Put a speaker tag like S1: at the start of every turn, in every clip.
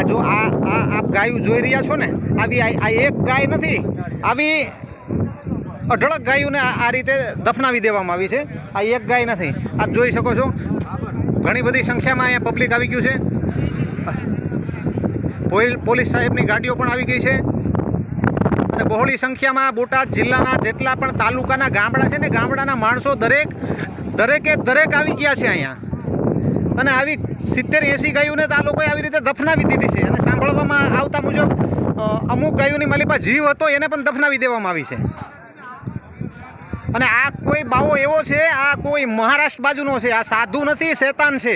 S1: આ જો આપ ગાયું જોઈ રહ્યા છો ને, આવી આ એક ગાય નથી, આવી અઢળક ગાયોને આ રીતે દફનાવી દેવામાં આવી છે. આ એક ગાય નથી, આપ જોઈ શકો છો. ઘણી બધી સંખ્યામાં અહીંયા પબ્લિક આવી ગયું છે. પોલીસ સાહેબની ગાડીઓ પણ આવી ગઈ છે અને બહોળી સંખ્યામાં બોટાદ જિલ્લાના જેટલા પણ તાલુકાના ગામડા છે ને, ગામડાના માણસો દરેકે આવી ગયા છે અહીંયા. અને આવી 70-80 ગાયોને તો આ લોકોએ આવી રીતે દફનાવી દીધી છે. અને સાંભળવામાં આવતા મુજબ અમુક ગાયોની માલિપા જીવ હતો એને પણ દફનાવી દેવામાં આવી છે. અને આ કોઈ બાવો એવો છે, આ કોઈ મહારાષ્ટ્ર બાજુનો છે, આ સાધુ નથી, શેતાન છે.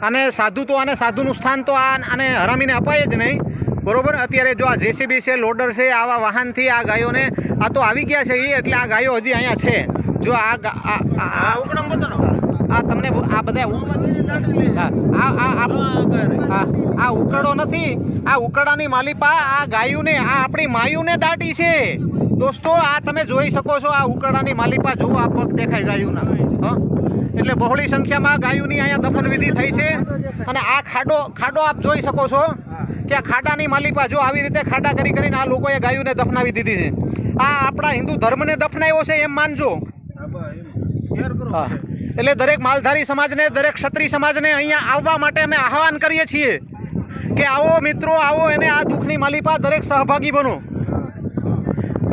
S1: અને સાધુ તો આને સાધુનું સ્થાન તો આને હરામીને અપાય જ નહીં, બરોબર. અત્યારે જો આ જેસીબી છે, લોડર છે, આવા વાહનથી આ ગાયોને આ તો આવી ગયા છે એટલે આ ગાયો હજી અહીંયા છે. જો આ તમને આ બધા આ ઉકળો નથી, આ ઉકળાની માલિપા આ ગાયોને, આ આપણી માયુને દાટી છે દોસ્તો. આ તમે જોઈ શકો છો, આ ઉકળાની માલિપા જુઓ, આ પગ દેખાય ગાયોના. એટલે બહોળી સંખ્યામાં ગાયોની અહીંયા દફનવિધિ થઈ છે. અને આ ખાડો આપ જોઈ શકો છો કે આ ખાડાની માલિપા જો આવી રીતે ખાડા કરીને આ લોકોએ ગાયોને દફનાવી દીધી છે. આ આપણા હિન્દુ ધર્મને દફનાવ્યો છે એમ માનજો. એટલે દરેક માલધારી સમાજને, દરેક ક્ષત્રિય સમાજને અહીંયા આવવા માટે અમે આહવાન કરીએ છીએ કે આવો મિત્રો, આવો, એને આ દુઃખની માલિપા દરેક સહભાગી બનો.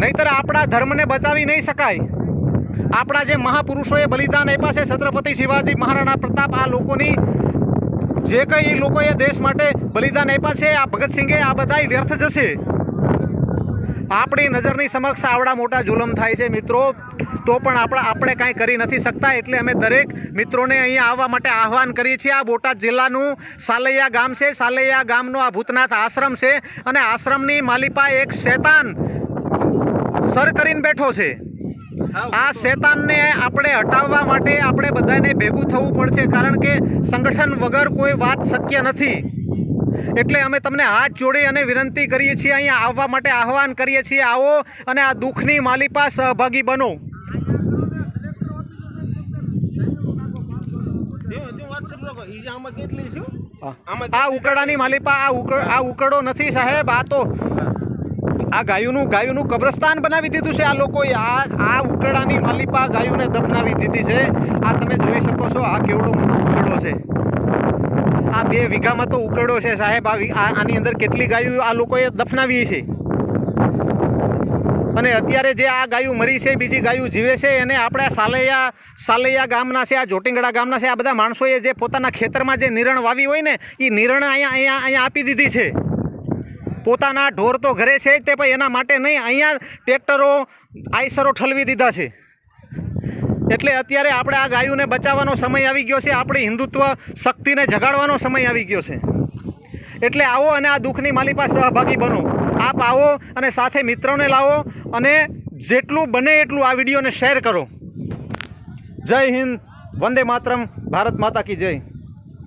S1: નહીંતર આપણા ધર્મને બચાવી નહીં શકાય. આપણા જે મહાપુરુષોએ બલિદાન આપ્યા છે, છત્રપતિ શિવાજી, મહારાણા પ્રતાપ, આ લોકોની જે કંઈ લોકોએ દેશ માટે બલિદાન આપ્યા છે, આ ભગતસિંહે, આ બધાય વ્યર્થ જશે. આપણી નજરની સમક્ષ આવડા મોટા જુલમ થાય છે મિત્રો, તો પણ આપણે કાંઈ કરી નથી શકતા. એટલે અમે દરેક મિત્રોને અહીંયા આવવા માટે આહવાન કરીએ છીએ. આ બોટાદ જિલ્લાનું સાલૈયા ગામ છે. સાલૈયા ગામનો આ ભૂતનાથ આશ્રમ છે અને આશ્રમની માલિપા એક શેતાન સર કરીને બેઠો છે. આ શેતાનને આપણે હટાવવા માટે આપણે બધાને ભેગું થવું પડશે, કારણ કે સંગઠન વગર કોઈ વાત શક્ય નથી. એટલે અમે તમને હાથ જોડી અને વિનંતી કરીએ છીએ, અહીંયા આવવા માટે આહવાન કરીએ છીએ. આવો અને આ દુઃખની માલિપા સહભાગી બનો. આ ઉકળાની માલિપા આ ઉકળો નથી સાહેબ, આ તો આ ગાયોનું કબ્રસ્તાન બનાવી દીધું છે આ લોકોએ. આ ઉકળાની માલિપા ગાયોને દફનાવી દીધી છે. આ તમે જોઈ શકો છો, આ કેવડો મોટો ઉકળો છે. આ 2 વીઘામાં તો ઉકળો છે સાહેબ. આની અંદર કેટલી ગાયો આ લોકોએ દફનાવી છે. અને અત્યારે જે આ ગાયું મરી છે, બીજી ગાયું જીવે છે, એને આપણે સાલૈયા ગામના છે, આ જોટિંગડા ગામના છે, આ બધા માણસોએ જે પોતાના ખેતરમાં જે નિરણ વાવી હોય ને, એ નિરણ અહીંયા આપી દીધી છે. પોતાના ઢોર તો ઘરે છે તે પણ એના માટે નહીં, અહીંયા ટ્રેક્ટરો, આઈસરો ઠલવી દીધા છે. એટલે અત્યારે આપણે આ ગાયોને બચાવવાનો સમય આવી ગયો છે. આપણી હિન્દુત્વ શક્તિને જગાડવાનો સમય આવી ગયો છે. એટલે આવો અને આ દુઃખની માલિપા સહભાગી બનો. આપ આવો અને સાથે મિત્રોને લાવો અને જેટલું બને એટલું આ વિડીયોને શેર કરો. જય હિન્દ, વંદે માતરમ, ભારત માતા કી જય.